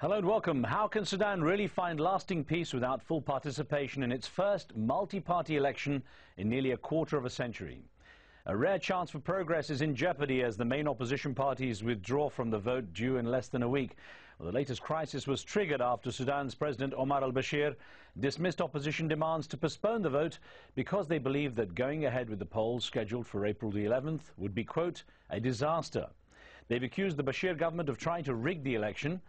Hello and welcome. How can Sudan really find lasting peace without full participation in its first multi-party election in nearly a quarter of a century? A rare chance for progress is in jeopardy as the main opposition parties withdraw from the vote due in less than a week. Well, the latest crisis was triggered after Sudan's President Omar al-Bashir dismissed opposition demands to postpone the vote because they believed that going ahead with the polls scheduled for April the 11th would be, quote, a disaster. They've accused the Bashir government of trying to rig the election.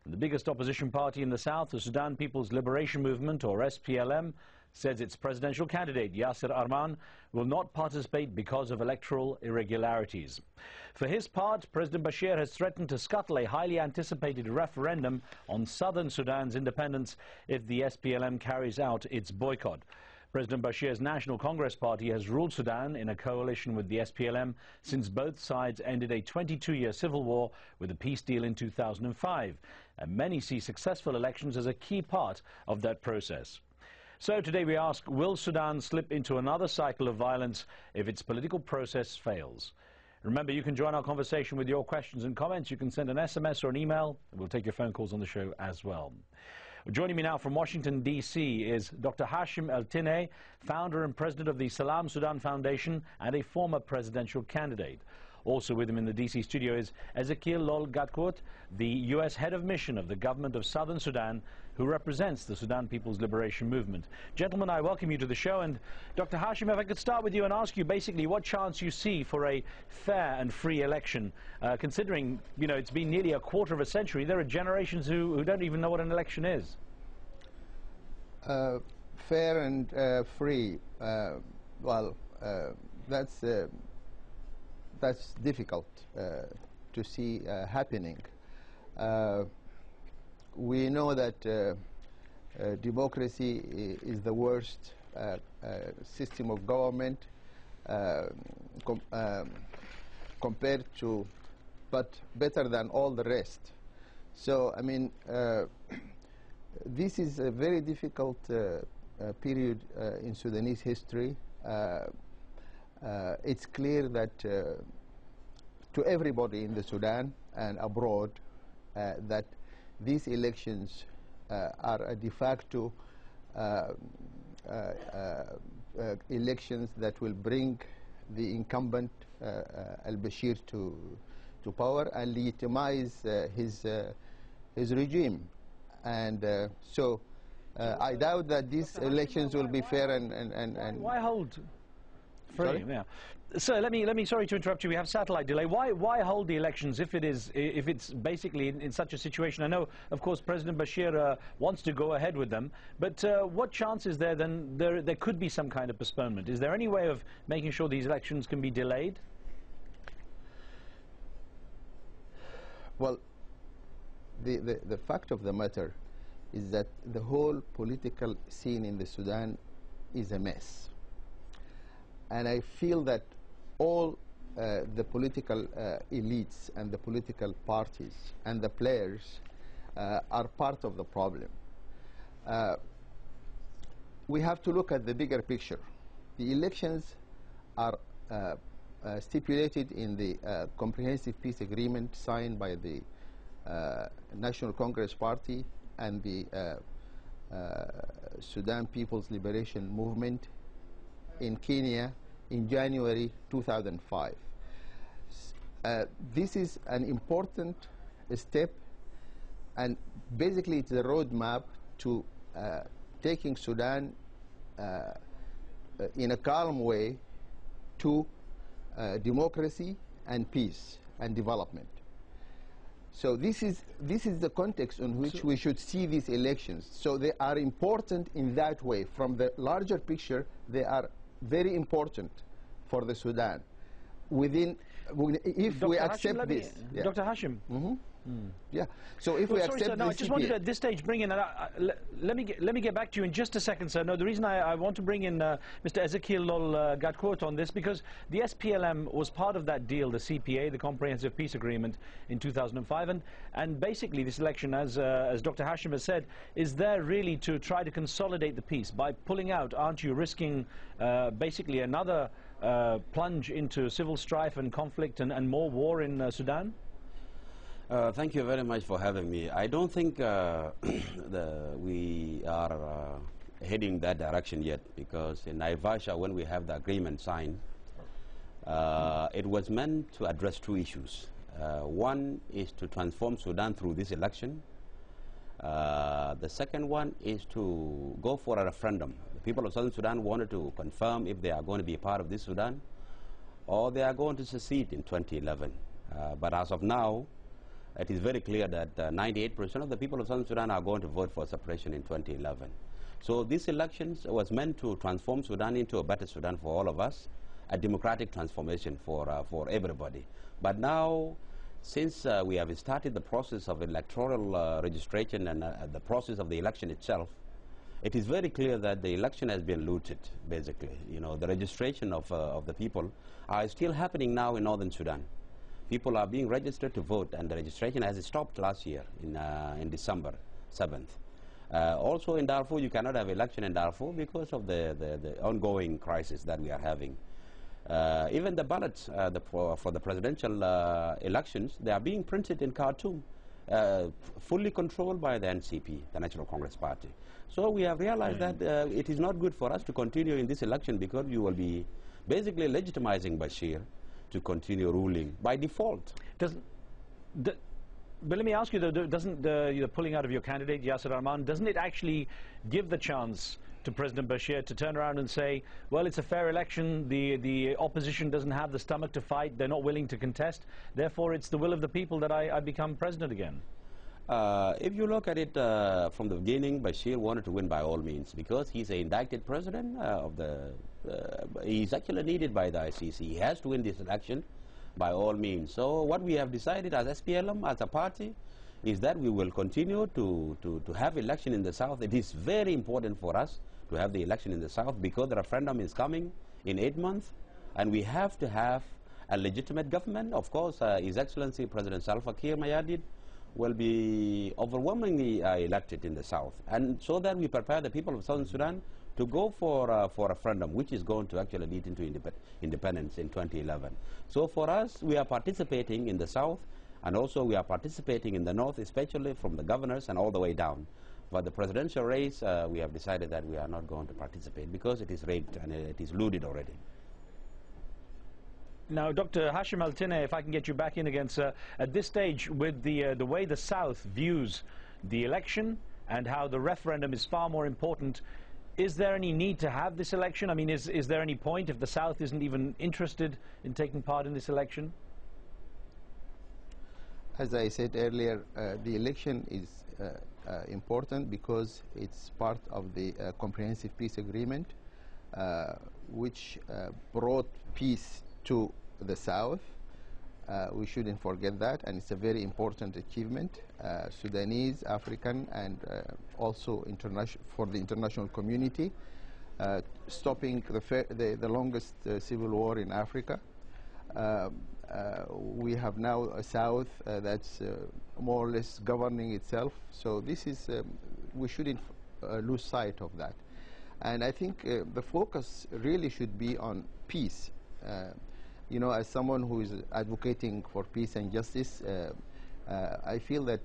The biggest opposition party in the south, the Sudan People's Liberation Movement, or SPLM, says its presidential candidate, Yasser Arman, will not participate because of electoral irregularities. For his part, President Bashir has threatened to scuttle a highly anticipated referendum on southern Sudan's independence if the SPLM carries out its boycott. President Bashir's National Congress Party has ruled Sudan in a coalition with the SPLM since both sides ended a 22-year civil war with a peace deal in 2005. And many see successful elections as a key part of that process. So today we ask, will Sudan slip into another cycle of violence if its political process fails? Remember, you can join our conversation with your questions and comments. You can send an SMS or an email. We'll take your phone calls on the show as well. Joining me now from Washington, D.C. is Dr. Hashim El-Tinay, founder and president of the Salam Sudan Foundation and a former presidential candidate. Also with him in the D.C. studio is Ezekiel Lol-Gatkuoth, the U.S. head of mission of the government of southern Sudan, who represents the Sudan People's Liberation Movement. Gentlemen, I welcome you to the show. And Dr. Hashim, if I could start with you and ask you basically what chance you see for a fair and free election, considering, you know, it's been nearly a quarter of a century. There are generations who don't even know what an election is. Fair and free, that's difficult to see happening. We know that democracy is the worst system of government compared to, but better than all the rest. So, I mean, this is a very difficult period in Sudanese history. It's clear that to everybody in the Sudan and abroad that these elections are a de facto elections that will bring the incumbent al-Bashir to power and legitimize his regime. And so I doubt that these elections will be fair and why hold? Free, yeah. So let me sorry to interrupt you. We have satellite delay. Why hold the elections if it's basically in such a situation? I know, of course, President Bashir wants to go ahead with them, but what chance is there then there could be some kind of postponement? Is there any way of making sure these elections can be delayed? Well, the fact of the matter is that the whole political scene in the Sudan is a mess. And I feel that all the political elites and the political parties and the players are part of the problem. We have to look at the bigger picture. The elections are stipulated in the Comprehensive Peace Agreement signed by the National Congress Party and the Sudan People's Liberation Movement in Kenya in January 2005. This is an important step, and basically it's a roadmap to taking Sudan in a calm way to democracy and peace and development. So this is the context in which we should see these elections. So they are important in that way. From the larger picture, they are very important for the Sudan. If we accept this, yeah. Dr. Hashim. Yeah. So if we accept sir, no, this, I just wanted to, at this stage, bring in. Let me get back to you in just a second, sir. No, the reason I want to bring in Mr. Ezekiel Lol-Gatkuoth on this because the SPLM was part of that deal, the CPA, the Comprehensive Peace Agreement, in 2005, and basically this election, as Dr. Hashim has said, is there really to try to consolidate the peace by pulling out. Aren't you risking basically another plunge into civil strife and conflict and more war in Sudan? Thank you very much for having me. I don't think we are heading that direction yet, because in Naivasha, when we have the agreement signed, it was meant to address two issues. One is to transform Sudan through this election. The second one is to go for a referendum. The people of Southern Sudan wanted to confirm if they are going to be a part of this Sudan or they are going to secede in 2011. But as of now, it is very clear that 98% of the people of Southern Sudan are going to vote for separation in 2011. So these elections was meant to transform Sudan into a better Sudan for all of us, a democratic transformation for everybody. But now, since we have started the process of electoral registration and the process of the election itself, it is very clear that the election has been looted, basically. You know, the registration of the people are still happening now in northern Sudan. People are being registered to vote, and the registration has stopped last year in December 7th. Also in Darfur, you cannot have election in Darfur because of the ongoing crisis that we are having. Even the ballots for the presidential elections, they are being printed in Khartoum, fully controlled by the NCP, the National Congress Party. So we have realized that it is not good for us to continue in this election, because you will be basically legitimizing Bashir to continue ruling by default. But let me ask you, though, doesn't the pulling out of your candidate, Yasser Arman, doesn't it actually give the chance to President Bashir to turn around and say, well, it's a fair election, the opposition doesn't have the stomach to fight, they're not willing to contest, therefore it's the will of the people that I become president again? If you look at it from the beginning, Bashir wanted to win by all means, because he's an indicted president he's actually needed by the ICC. He has to win this election by all means. So what we have decided as SPLM, as a party, is that we will continue to have election in the south. It is very important for us to have the election in the south, because the referendum is coming in 8 months, and we have to have a legitimate government. Of course, His Excellency President Salva Kiir Mayardit will be overwhelmingly elected in the south, and so that we prepare the people of Southern Sudan to go for a referendum, which is going to actually lead into independence in 2011. So for us, we are participating in the south, and also we are participating in the north, especially from the governors and all the way down. But the presidential race, we have decided that we are not going to participate, because it is rigged and it is looted already. Now, Dr. Hashim El-Tinay, if I can get you back in again, sir, at this stage, with the way the South views the election and how the referendum is far more important, is there any need to have this election? I mean, is there any point if the South isn't even interested in taking part in this election? As I said earlier, the election is important because it's part of the comprehensive peace agreement, which brought peace to the South. We shouldn't forget that, and it's a very important achievement, Sudanese, African, and also for the international community, stopping the longest civil war in Africa. We have now a South that's more or less governing itself, so this is we shouldn't lose sight of that. And I think the focus really should be on peace. You know, as someone who is advocating for peace and justice, I feel that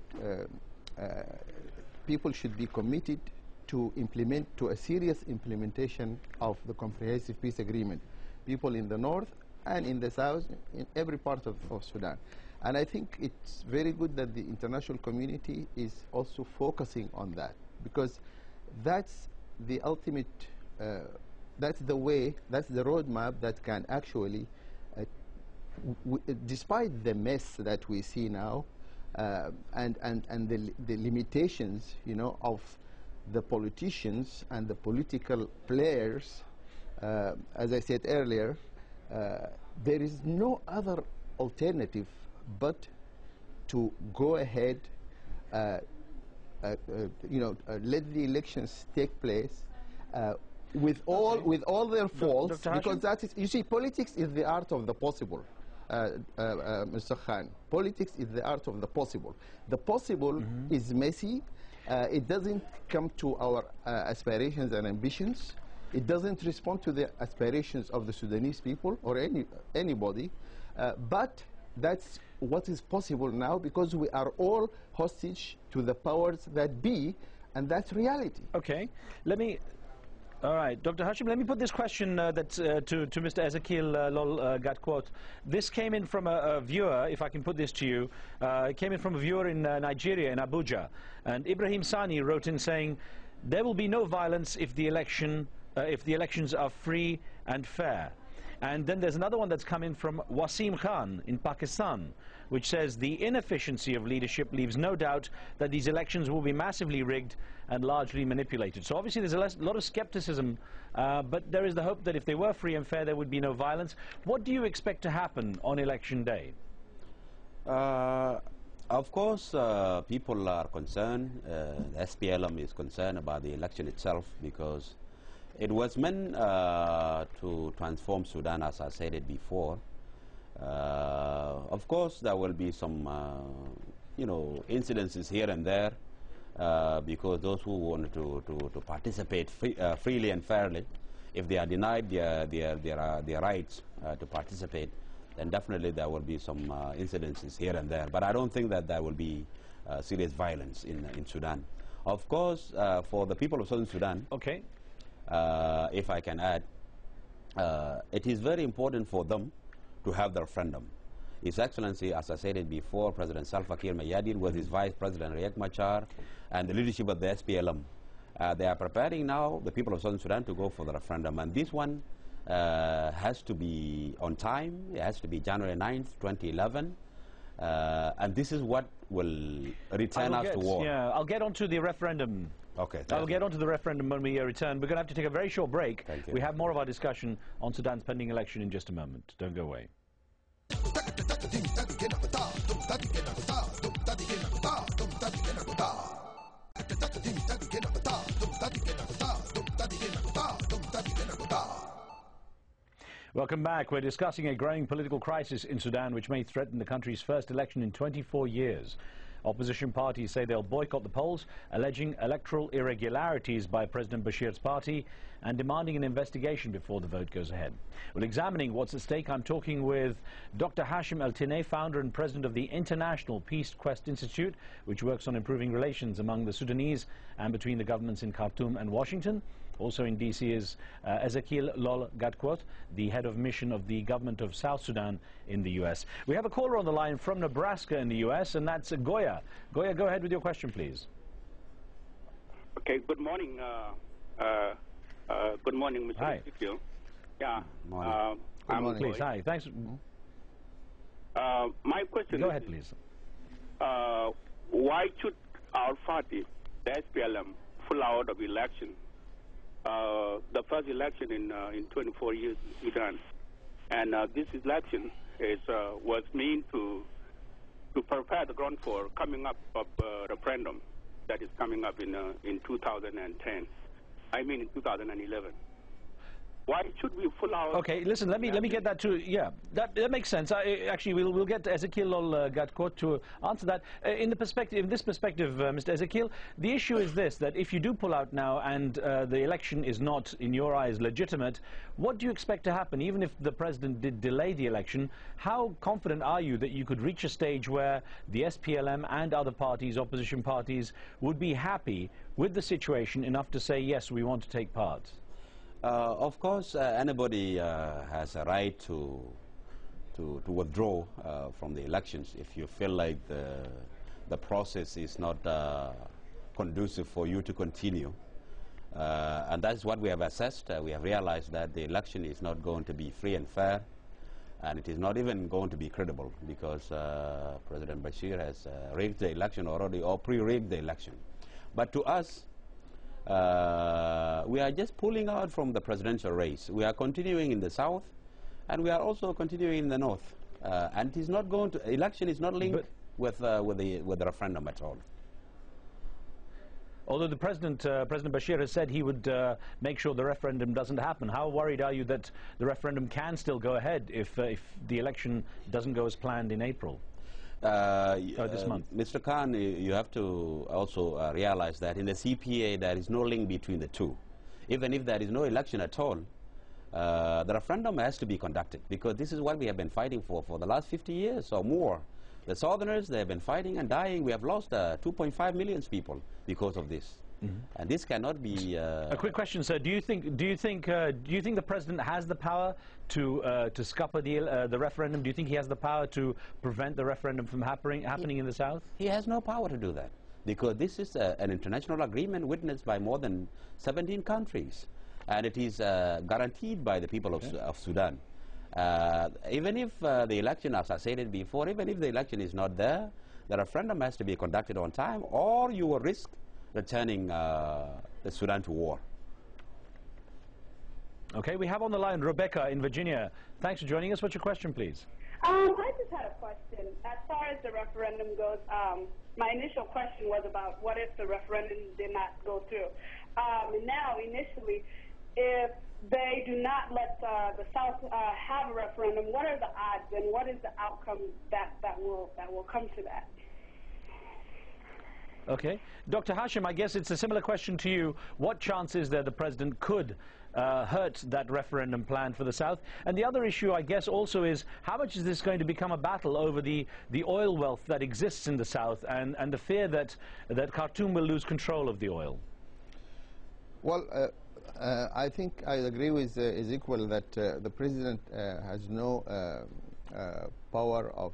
people should be committed to a serious implementation of the comprehensive peace agreement. People in the north and in the south, in every part of Sudan. And I think it's very good that the international community is also focusing on that, because that's the ultimate, that's the way, that's the roadmap that can actually, despite the mess that we see now, and the limitations, you know, of the politicians and the political players, as I said earlier, there is no other alternative but to go ahead, you know, let the elections take place with all their faults, because that is, you see, politics is the art of the possible. Mr. Khan, politics is the art of the possible. The possible is messy. It doesn't come to our aspirations and ambitions. It doesn't respond to the aspirations of the Sudanese people or anybody. But that's what is possible now, because we are all hostage to the powers that be, and that's reality. Okay, all right, Dr. Hashim, let me put this question to Mr. Ezekiel Lol Gatquote. This came in from a viewer, if I can put this to you. It came in from a viewer in Nigeria, in Abuja. And Ibrahim Sani wrote in saying, there will be no violence if the elections are free and fair. And then there's another one that's come in from Wasim Khan in Pakistan, which says the inefficiency of leadership leaves no doubt that these elections will be massively rigged and largely manipulated. So obviously there's a lot of skepticism, but there is the hope that if they were free and fair, there would be no violence. What do you expect to happen on election day? Of course, people are concerned. SPLM is concerned about the election itself, because it was meant to transform Sudan, as I said it before. Of course, there will be some, incidences here and there, because those who want to participate freely and fairly, if they are denied their rights to participate, then definitely there will be some incidences here and there. But I don't think that there will be serious violence in Sudan. Of course, for the people of Southern Sudan, okay, if I can add, it is very important for them to have the referendum. His Excellency, as I said it before, President Salva Kiir Mayardit with his Vice President Riek Machar and the leadership of the SPLM. They are preparing now the people of Southern Sudan to go for the referendum, and this one has to be on time. It has to be January 9th, 2011, and this is what will return us to war. Yeah, I'll get onto the referendum. Okay. I'll get onto the referendum when we return. We're going to have to take a very short break. Thank you. We have more of our discussion on Sudan's pending election in just a moment. Don't go away. Welcome back. We're discussing a growing political crisis in Sudan which may threaten the country's first election in 24 years. Opposition parties say they'll boycott the polls, alleging electoral irregularities by President Bashir's party and demanding an investigation before the vote goes ahead. Well, examining what's at stake, I'm talking with Dr. Hashim El-Tinay, founder and president of the International Peace Quest Institute, which works on improving relations among the Sudanese and between the governments in Khartoum and Washington. Also in D.C. is Ezekiel Lol Gatquote, the head of mission of the government of South Sudan in the U.S. We have a caller on the line from Nebraska in the U.S., and that's Goya. Goya, go ahead with your question, please. Okay, good morning. Good morning, Mr. Hi. Ezekiel. Yeah. Morning. Good morning. Please, hi. Thanks. My question Go is, ahead, please. why should our party, the SPLM, pull out of election? The first election in 24 years in Sudan, and this election was meant to prepare the ground for coming up of referendum that is coming up in 2010. I mean in 2011. Why should we pull out? Okay, listen, let me get that to, yeah, that makes sense. Actually, we'll get Ezekiel Gatquote to answer that. In this perspective, Mr. Ezekiel, the issue is this, that if you do pull out now and the election is not, in your eyes, legitimate, what do you expect to happen? Even if the president did delay the election, how confident are you that you could reach a stage where the SPLM and other parties, opposition parties, would be happy with the situation enough to say, yes, we want to take part? Of course, anybody has a right to withdraw from the elections if you feel like the process is not conducive for you to continue. And that's what we have assessed. We have realized that the election is not going to be free and fair, and it is not even going to be credible, because President Bashir has rigged the election already, or pre-rigged the election. But to us, we are just pulling out from the presidential race. We are continuing in the south, and we are also continuing in the north. And it is not going to, election is not linked with the referendum at all. Although the President Bashir has said he would make sure the referendum doesn't happen, how worried are you that the referendum can still go ahead if the election doesn't go as planned in April? This month. Mr. Khan, you have to also realize that in the CPA there is no link between the two. Even if there is no election at all, the referendum has to be conducted, because this is what we have been fighting for the last 50 years or more. The Southerners, they have been fighting and dying. We have lost 2.5 million people because of this. And this cannot be. A quick question, sir. Do you think the president has the power to scupper the referendum? Do you think he has the power to prevent the referendum from happening in the South? He has no power to do that, because this is an international agreement witnessed by more than 17 countries, and it is guaranteed by the people of Sudan. Even if the election, as I stated before, even if the election is not there, the referendum has to be conducted on time, or you will risk returning the Sudan to war. Okay, we have on the line Rebecca in Virginia. Thanks for joining us. What's your question, please? I just had a question. As far as the referendum goes, my initial question was about what if the referendum did not go through. Now, initially, if they do not let the South have a referendum, what are the odds and what is the outcome that will come to that? Okay. Dr. Hashim, I guess it's a similar question to you. What chance is there the president could hurt that referendum plan for the South? And the other issue, I guess, also is how much is this going to become a battle over the oil wealth that exists in the South and the fear that Khartoum will lose control of the oil? Well, I think I agree with Ezekiel that the president has no power of,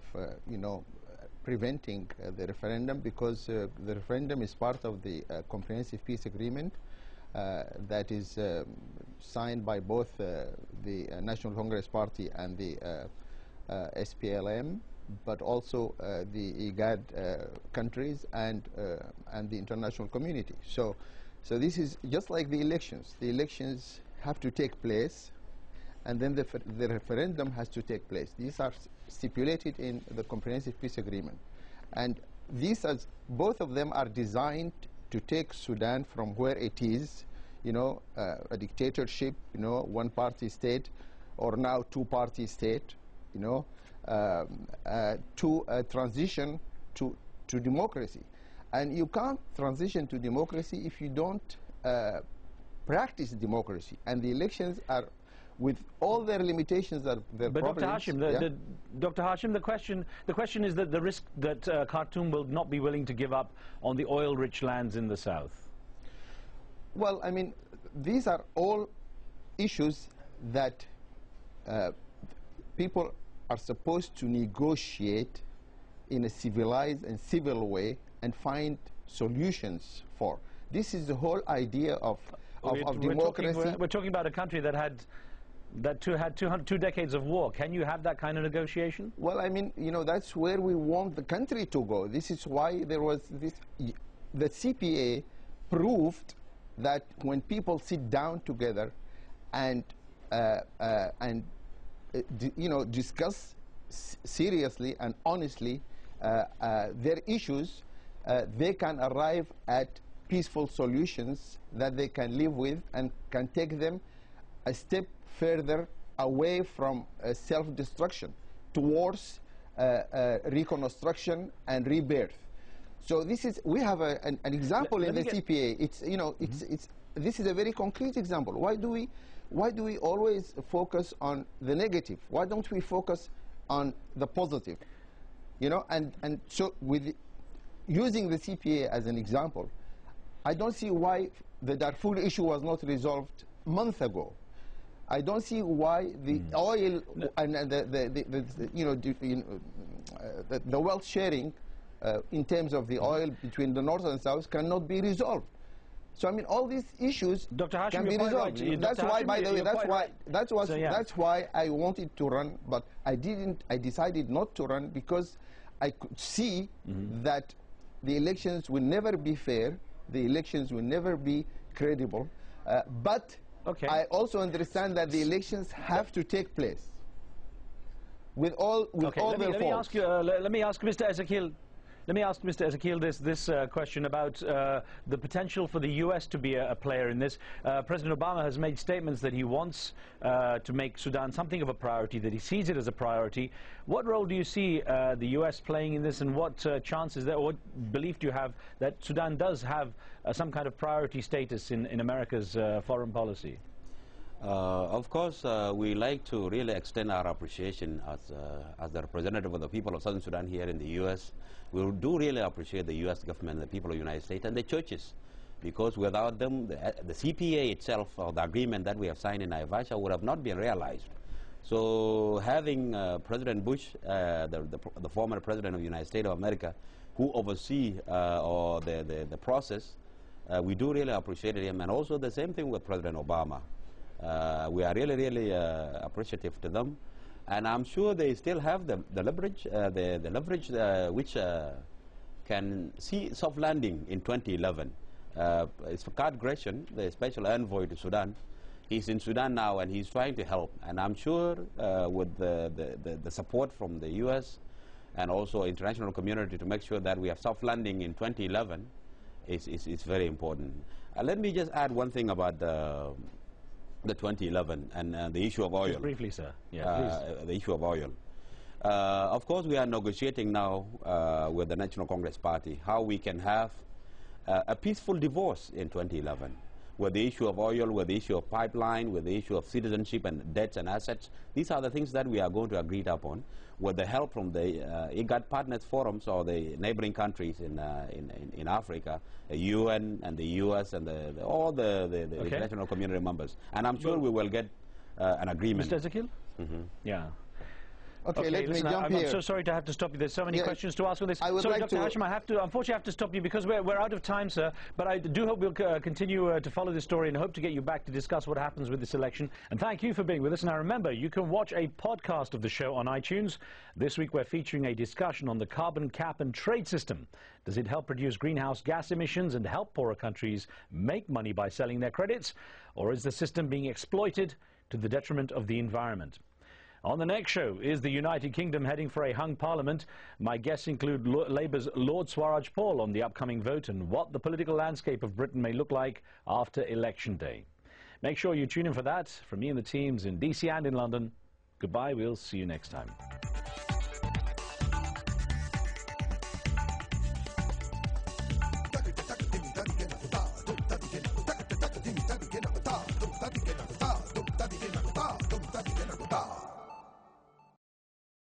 preventing the referendum, because the referendum is part of the comprehensive peace agreement that is signed by both the National Congress Party and the SPLM, but also the IGAD countries and the international community. So this is just like the elections. The elections have to take place, and then the referendum has to take place. These are stipulated in the Comprehensive Peace Agreement. And both of them are designed to take Sudan from where it is, a dictatorship, one-party state, or now two-party state, to a transition to democracy. And you can't transition to democracy if you don't practice democracy. And the elections are, with all their limitations, their but problems. Dr. Hashim, the question is that the risk that Khartoum will not be willing to give up on the oil-rich lands in the South. Well, I mean, these are all issues that people are supposed to negotiate in a civilized and civil way and find solutions for. This is the whole idea of democracy. We're talking about a country that had two decades of war. Can you have that kind of negotiation? Well, I mean, that's where we want the country to go. This is why there was this. The CPA proved that when people sit down together and discuss seriously and honestly their issues, they can arrive at peaceful solutions that they can live with and can take them a step further away from self-destruction towards reconstruction and rebirth. So we have an example in the CPA. This is a very concrete example. Why do we always focus on the negative? Why don't we focus on the positive? And so with using the CPA as an example, I don't see why the Darfur issue was not resolved months ago. I don't see why the oil and the wealth sharing in terms of the oil between the north and south cannot be resolved. So I mean, all these issues can be resolved. Right. That's why, by the way, that's why I wanted to run, but I didn't. I decided not to run because I could see that the elections will never be fair. The elections will never be credible. But I also understand that the elections have to take place with all their faults. Let me ask Mr. Ezekiel. Let me ask Mr. Ezekiel this question about the potential for the U.S. to be a player in this. President Obama has made statements that he wants to make Sudan something of a priority, that he sees it as a priority. What role do you see the U.S. playing in this, and what chances there, or what belief do you have that Sudan does have some kind of priority status in America's foreign policy? Of course, we like to really extend our appreciation as the representative of the people of Southern Sudan here in the U.S. We do really appreciate the U.S. government, the people of the United States, and the churches, because without them, the CPA itself, or the agreement that we have signed in Naivasha, would have not been realized. So having President Bush, the former president of the United States of America, who oversee the process, we do really appreciate him, and also the same thing with President Obama. We are really, really appreciative to them, and I'm sure they still have the leverage, which can see soft landing in 2011. It's Scott Gresham, the special envoy to Sudan. He's in Sudan now, and he's trying to help. And I'm sure with the support from the U.S. and also international community to make sure that we have soft landing in 2011 is very important. Let me just add one thing about the 2011 and the issue of oil. Just briefly, sir. Yeah, please. The issue of oil. Of course, we are negotiating now with the National Congress Party how we can have a peaceful divorce in 2011 with the issue of oil, with the issue of pipeline, with the issue of citizenship and debts and assets. These are the things that we are going to agree upon with the help from the IGAD Partners Forums or the neighboring countries in Africa, the UN and the US and all the international community members. And I'm sure we will get an agreement. Mr. Ezekiel? Yeah. Okay, let me jump I'm here. so sorry to have to stop you. There's so many questions to ask on this. Sorry, Dr. Hashim, unfortunately, I have to stop you because we're out of time, sir. But I do hope we'll continue to follow this story and hope to get you back to discuss what happens with this election. And thank you for being with us. Now, remember, you can watch a podcast of the show on iTunes. This week, we're featuring a discussion on the carbon cap and trade system. Does it help reduce greenhouse gas emissions and help poorer countries make money by selling their credits? Or is the system being exploited to the detriment of the environment? On the next show, is the United Kingdom heading for a hung parliament? My guests include Labour's Lord Swaraj Paul on the upcoming vote and what the political landscape of Britain may look like after Election Day. Make sure you tune in for that. From me and the teams in DC and in London, goodbye. We'll see you next time.